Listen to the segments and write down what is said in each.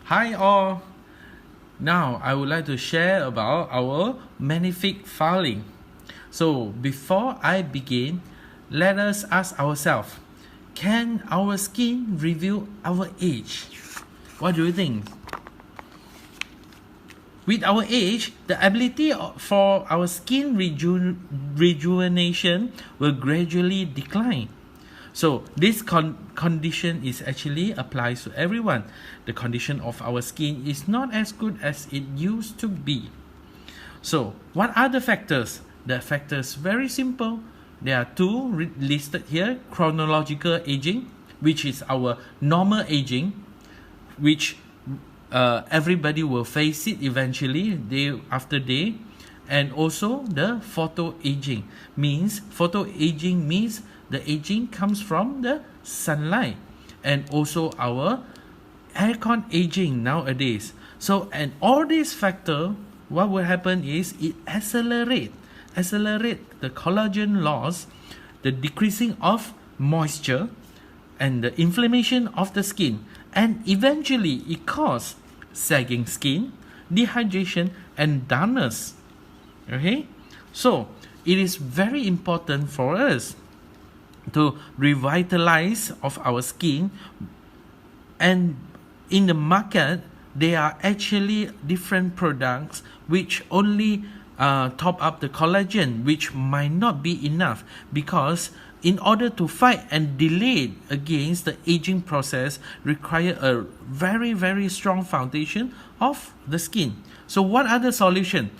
Hi all. Now I would like to share about our Maqnifiq filing. So before I begin, let us ask ourselves, can our skin reveal our age? What do you think? With our age, the ability for our skin rejuvenation will gradually decline. So this condition is actually applies to everyone. The condition of our skin is not as good as it used to be. So what are the factors? The factors very simple. There are two listed here: chronological aging, which is our normal aging, which everybody will face it eventually, day after day. And also the photo aging means the aging comes from the sunlight, and also our aircon aging nowadays. So, and all these factors, what will happen is it accelerate the collagen loss, the decreasing of moisture, and the inflammation of the skin, and eventually it causes sagging skin, dehydration, and dullness. Okay, so it is very important for us to revitalize of our skin. And in the market there are actually different products which only top up the collagen, which might not be enough, because in order to fight and delay against the aging process require a very strong foundation of the skin. So what are the solution?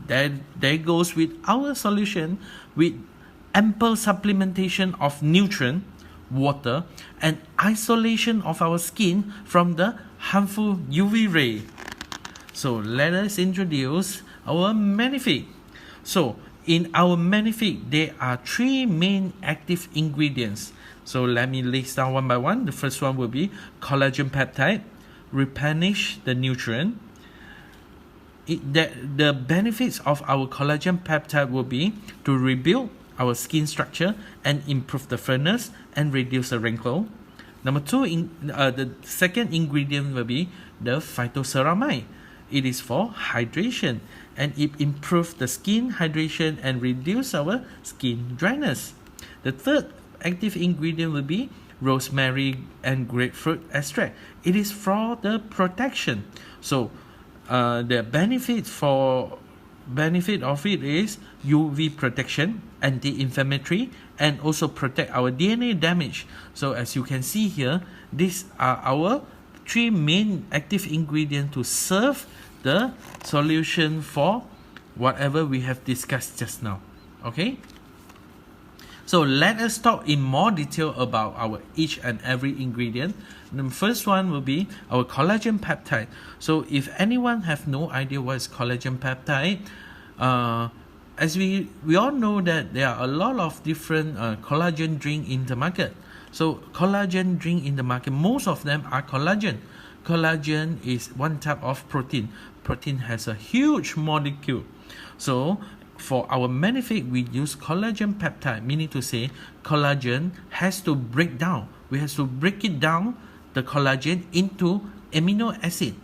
There goes with our solution, with ample supplementation of nutrient, water, and isolation of our skin from the harmful UV ray. So let us introduce our Maqnifiq. So in our Maqnifiq, there are three main active ingredients. So let me list down one by one. The first one will be collagen peptide, replenish the nutrient. The benefits of our collagen peptide will be to rebuild our skin structure and improve the firmness and reduce the wrinkle. Number two, the second ingredient will be the phytoceramide. It is for hydration, and it improves the skin hydration and reduce our skin dryness. The third active ingredient will be rosemary and grapefruit extract. It is for the protection. So the benefit of it is UV protection, anti-inflammatory, and also protect our DNA damage. So as you can see here, these are our three main active ingredients to serve the solution for whatever we have discussed just now. Okay, so let us talk in more detail about our each and every ingredient. The first one will be our collagen peptide. So if anyone have no idea what is collagen peptide, as we all know that there are a lot of different collagen drink in the market. So collagen drink in the market, most of them are collagen. Collagen is one type of protein. Protein has a huge molecule. So for our Maqnifiq, we use collagen peptide, meaning to say collagen has to break down. We have to break it down, the collagen, into amino acid.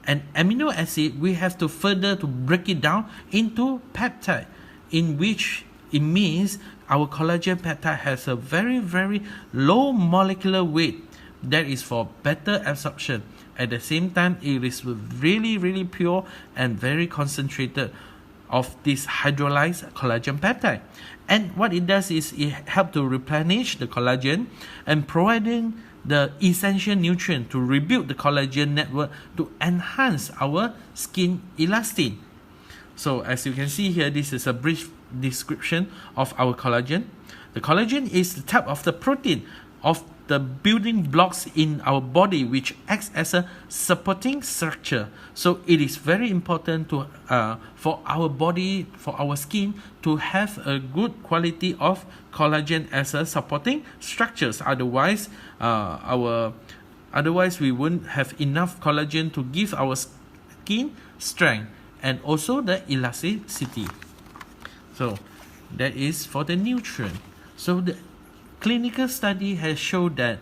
And amino acid, we have to further to break it down into peptide, in which it means our collagen peptide has a very low molecular weight. That is for better absorption. At the same time, it is really pure and very concentrated of this hydrolyzed collagen peptide. And what it does is it helps to replenish the collagen and providing the essential nutrient to rebuild the collagen network to enhance our skin elastin. So as you can see here, this is a brief description of our collagen. The collagen is the type of the protein of the building blocks in our body, which acts as a supporting structure. So it is very important to for our body, for our skin, to have a good quality of collagen as a supporting structures. Otherwise we won't have enough collagen to give our skin strength and also the elasticity. So that is for the nutrient. So the clinical study has shown that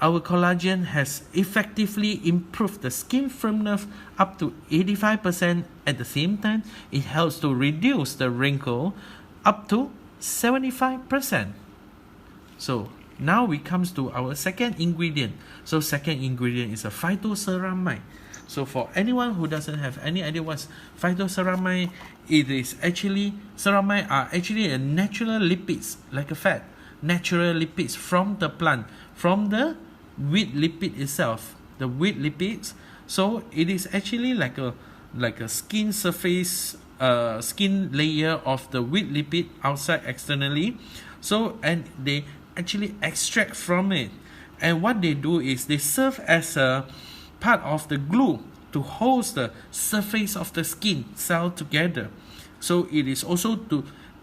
our collagen has effectively improved the skin firmness up to 85%. At the same time, it helps to reduce the wrinkle up to 75%. So now we comes to our second ingredient. So second ingredient is a phytoceramide. So for anyone who doesn't have any idea what's phytoceramide, it is actually, ceramide are actually a natural lipids, like a fat, natural lipids from the plant, from the wheat lipid itself, the wheat lipids. So it is actually like a skin surface, skin layer of the wheat lipid outside externally. So, and they actually extract from it, and what they do is they serve as a part of the glue to hold the surface of the skin cell together. So it is also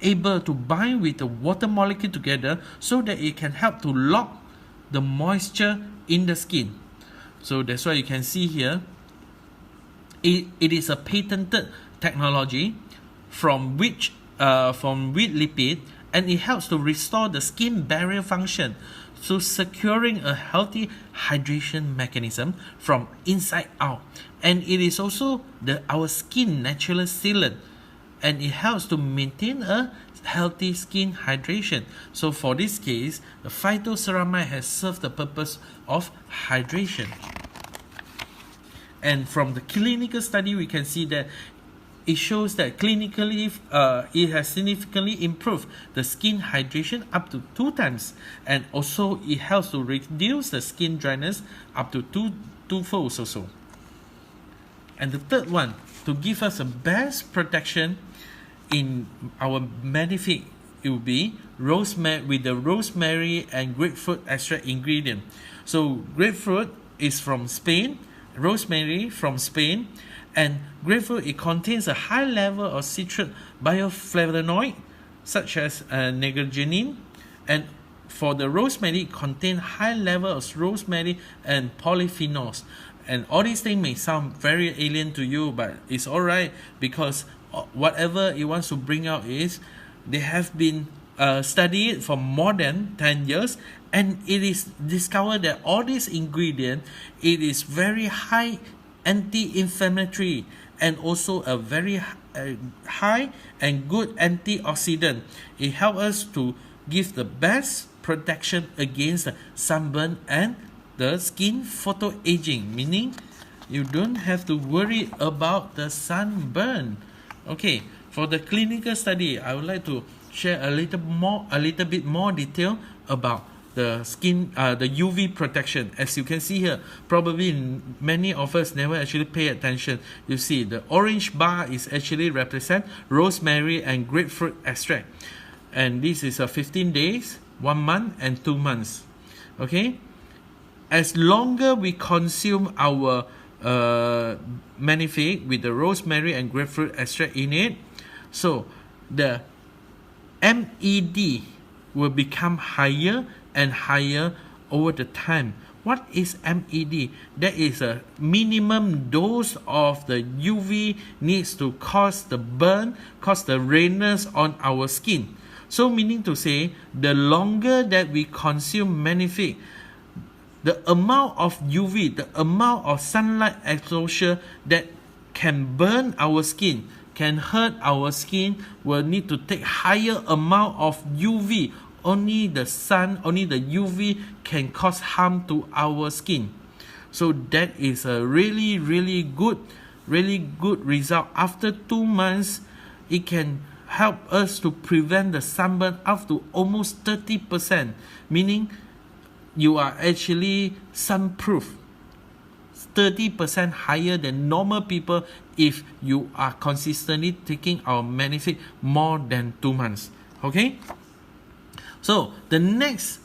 able to bind with the water molecule together, so that it can help to lock the moisture in the skin. So that's why you can see here, it is a patented technology from wheat lipid, and it helps to restore the skin barrier function, so securing a healthy hydration mechanism from inside out. And it is also our skin natural sealant, and it helps to maintain a healthy skin hydration. So for this case, the phytoceramide has served the purpose of hydration. And from the clinical study, we can see that it shows that clinically it has significantly improved the skin hydration up to 2 times, and also it helps to reduce the skin dryness up to two-folds also. And the third one, to give us the best protection in our Maqnifiq, it will be rosemary, with the rosemary and grapefruit extract ingredient. So grapefruit is from Spain, rosemary from Spain, and grapefruit, it contains a high level of citric bioflavonoid such as nigrogenine, and for the rosemary, it contains high level of rosemary and polyphenols. And all these things may sound very alien to you, but it's alright, because whatever it wants to bring out is they have been studied for more than 10 years, and it is discovered that all these ingredients, it is very high anti-inflammatory, and also a very high and good antioxidant. It helps us to give the best protection against the sunburn and the skin photoaging, meaning you don't have to worry about the sunburn. Okay, for the clinical study, I would like to share a little bit more detail about the skin, the UV protection. As you can see here, probably many of us never actually pay attention. You see the orange bar is actually represent rosemary and grapefruit extract, and this is a 15 days, 1 month, and 2 months. Okay, as longer we consume our Maqnifiq with the rosemary and grapefruit extract in it, so the MED will become higher and higher over the time. What is MED? That is a minimum dose of the UV needs to cause the burn, cause the redness on our skin. So meaning to say, the longer that we consume Maqnifiq, the amount of UV, the amount of sunlight exposure that can burn our skin, can hurt our skin, will need to take higher amount of UV. Only the sun, only the UV can cause harm to our skin. So that is a really good result. After 2 months, it can help us to prevent the sunburn up to almost 30%, meaning you are actually sunproof, 30% higher than normal people if you are consistently taking our Maqnifiq more than 2 months. Okay, so the next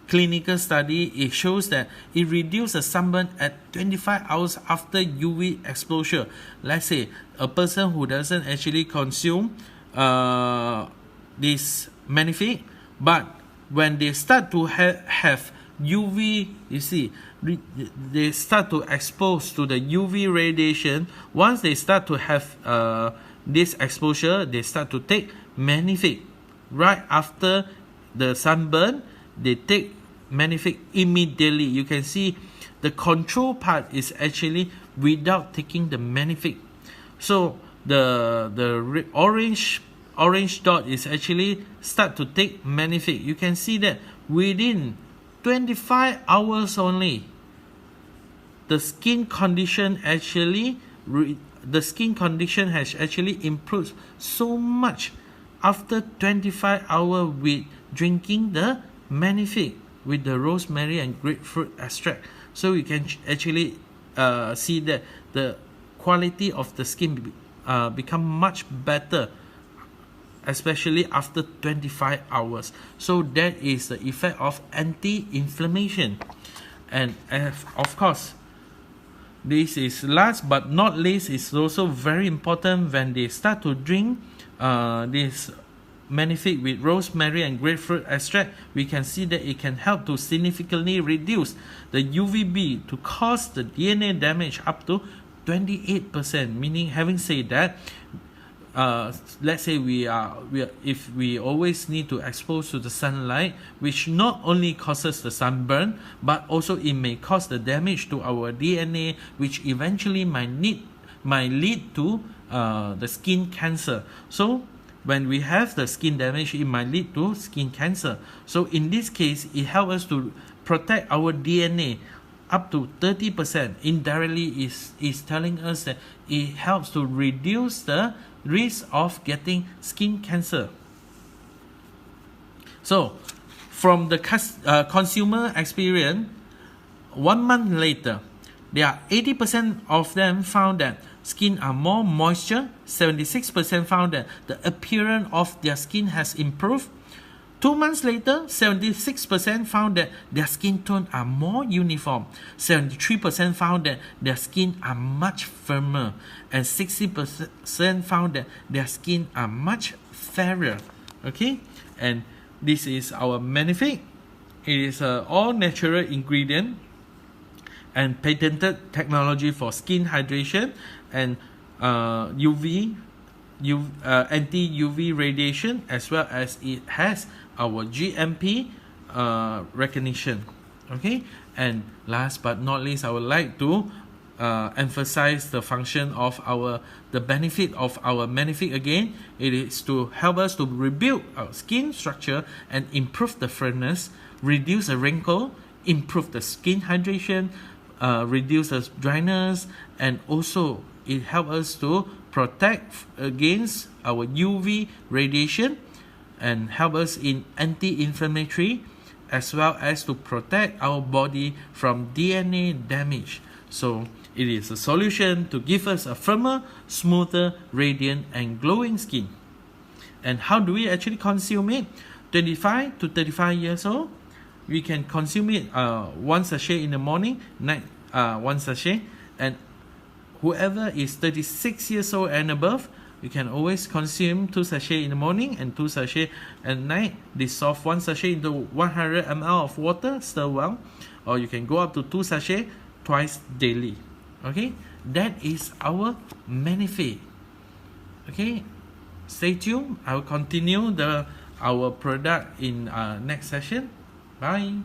clinical study, it shows that it reduces sunburn at 25 hours after UV exposure. Let's say a person who doesn't actually consume this Maqnifiq, but when they start to have UV, you see, they start to expose to the UV radiation. Once they start to have this exposure, they start to take Maqnifiq. Right after the sunburn, they take Maqnifiq immediately. You can see the control part is actually without taking the Maqnifiq. So the orange dot is actually start to take Maqnifiq. You can see that within 25 hours only, the skin condition actually has actually improved so much after 25 hours with drinking the Maqnifiq with the rosemary and grapefruit extract. So you can actually see that the quality of the skin become much better, especially after 25 hours. So that is the effect of anti-inflammation. And of course, this is last but not least, is also very important when they start to drink this Maqnifiq with rosemary and grapefruit extract. We can see that it can help to significantly reduce the UVB to cause the DNA damage up to 28%. Meaning, having said that, let's say if we always need to expose to the sunlight, which not only causes the sunburn, but also it may cause the damage to our DNA, which eventually might lead to the skin cancer. So when we have the skin damage, it might lead to skin cancer. So in this case, it helps us to protect our DNA up to 30%. Indirectly is telling us that it helps to reduce the risk of getting skin cancer. So from the consumer experience, 1 month later, there are 80% of them found that skin are more moisture. 76% found that the appearance of their skin has improved. 2 months later, 76% found that their skin tone are more uniform. 73% found that their skin are much firmer. And 60% found that their skin are much fairer. Okay? And this is our Maqnifiq. It is all natural ingredient and patented technology for skin hydration and anti-UV radiation, as well as it has our GMP recognition. Okay, and last but not least, I would like to emphasize the function of the benefit of our Maqnifiq again. It is to help us to rebuild our skin structure and improve the firmness, reduce the wrinkle, improve the skin hydration, reduce the dryness, and also it helps us to protect against our UV radiation and help us in anti-inflammatory, as well as to protect our body from DNA damage. So it is a solution to give us a firmer, smoother, radiant, and glowing skin. And how do we actually consume it? 25 to 35 years old, we can consume it 1 sachet in the morning, night 1 sachet, and whoever is 36 years old and above, you can always consume 2 sachets in the morning and 2 sachets at night. Dissolve 1 sachet into 100 ml of water, stir well, or you can go up to 2 sachets twice daily. Okay, that is our Maqnifiq. Okay, stay tuned. I will continue our product in next session. Bye.